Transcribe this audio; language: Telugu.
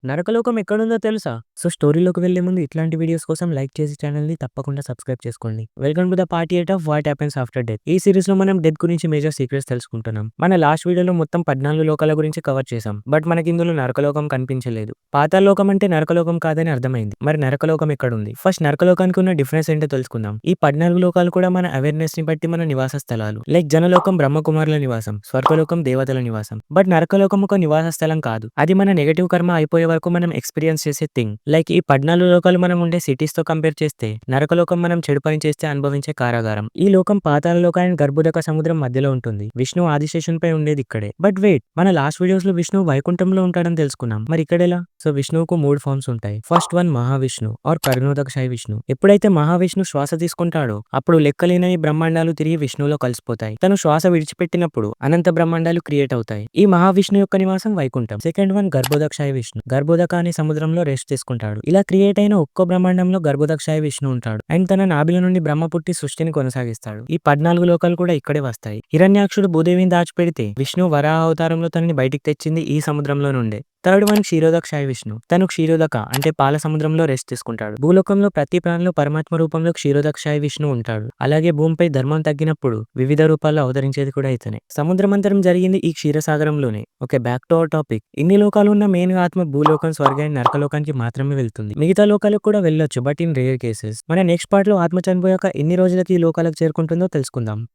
నరకలోకం ఎక్కడుందో తెలుసా? సో స్టోరీలోకి వెళ్ళే ముందు ఇట్లాంటి వీడియోస్ కోసం లైక్ చేసి ఛానల్‌ని తప్పకుండా సబ్స్క్రైబ్ చేసుకోండి. Welcome to the part 8 of what happens after death. ఈ సీరీస్‌లో మనం డెత్ గురించి మేజర్ సీక్రెట్స్ తెలుసుకుంటున్నాం. మన లాస్ట్ వీడియోలో మొత్తం 14 లోకాల గురించి కవర్ చేసాం. బట్ మనకి ఇందులో నరకలోకం కనిపించలేదు. పాతాళలోకం అంటే నరకలోకం కాదని అర్థమైంది. మరి నరకలోకం ఎక్కడుంది? ఫస్ట్ నరకలోకానికి ఉన్న డిఫరెన్స్ ఏంటో తెలుసుకుందాం. ఈ 14 లోకాలు కూడా మన అవేర్‌నెస్‌ని బట్టి మన నివాస స్థలాలు. లైక్ జనలోకం బ్రహ్మకుమారుల నివాసం, స్వర్గలోకం దేవతల నివాసం. బట్ నరకలోకం ఒక నివాస స్థలం కాదు. అది మన నెగెటివ్ కర్మ అయిపోయే వరకు మనం ఎక్స్‌పీరియన్స్ చేసే థింగ్. లైక్ ఈ 14 లోకాలు మనం ఉండే సిటీస్ తో కంపేర్ చేస్తే నరకలోకం మనం చెడు పని చేస్తే అనుభవించే కారాగారం. ఈ లోకం పాతాళ లోకానికి గర్భోదక సముద్రం మధ్యలో ఉంటుంది. విష్ణు ఆదిశేషునిపై ఉండేది ఇక్కడే. బట్ వెయిట్, మన లాస్ట్ వీడియోస్ లో విష్ణు వైకుంఠంలో ఉంటాడని తెలుసుకున్నాం. మరి ఇక్కడెలా? సో విష్ణువుకు 3 ఫార్మ్స్ ఉంటాయి. First one Mahavishnu or Karanodakashayi Vishnu. ఎప్పుడైతే మహావిష్ణు శ్వాస తీసుకుంటాడో అప్పుడు లెక్కలేనని బ్రహ్మాండాలు తిరిగి విష్ణువులో కలిసిపోతాయి. తను శ్వాస విడిచిపెట్టినప్పుడు అనంత బ్రహ్మాండాలు క్రియేట్ అవుతాయి. ఈ మహావిష్ణు యొక్క నివాసం వైకుంఠం. Second one Garbhodakashayi Vishnu. గర్భోదక అనే సముద్రంలో రెస్ట్ తీసుకుంటాడు. ఇలా క్రియేట్ అయిన ఒక్కో బ్రహ్మాండంలో గర్భోదక్షాయ విష్ణు ఉంటాడు. అండ్ తన నాభిల నుండి బ్రహ్మ పుట్టి సృష్టిని కొనసాగిస్తాడు. ఈ 14 లోకాలు కూడా ఇక్కడే వస్తాయి. హిరణ్యాక్షుడు భూదేవిని దాచిపెడితే విష్ణు వరాహ అవతారంలో తనని బయటికి తెచ్చింది ఈ సముద్రంలో నుండే. Third one Kshirodakashayi Vishnu. తను క్షీరోదక అంటే పాల సముద్రంలో రెస్ట్ తీసుకుంటాడు. భూలోకంలో ప్రతి ప్రాణిలో పరమాత్మ రూపంలో క్షీరోదక్షాయ విష్ణు ఉంటాడు. అలాగే భూమిపై ధర్మం తగ్గినప్పుడు వివిధ రూపాల్లో అవతరించేది కూడా ఇతనే. సముద్రమంతరం జరిగింది ఈ క్షీరసాగరంలోనే. Okay, back to our topic. ఇన్ని లోకాలు ఉన్న మెయిన్ ఆత్మ భూలోకం, స్వర్గం, నరకలోకానికి మాత్రమే వెళ్తుంది. మిగతా లోకాలకు కూడా వెళ్ళొచ్చు, బట్ ఇన్ రేర్ కేసెస్. మన నెక్స్ట్ పార్ట్ లో ఆత్మ చనిపోయాక ఎన్ని రోజులకి ఈ లోకాలకు చేరుకుంటుందో తెలుసుకుందాం.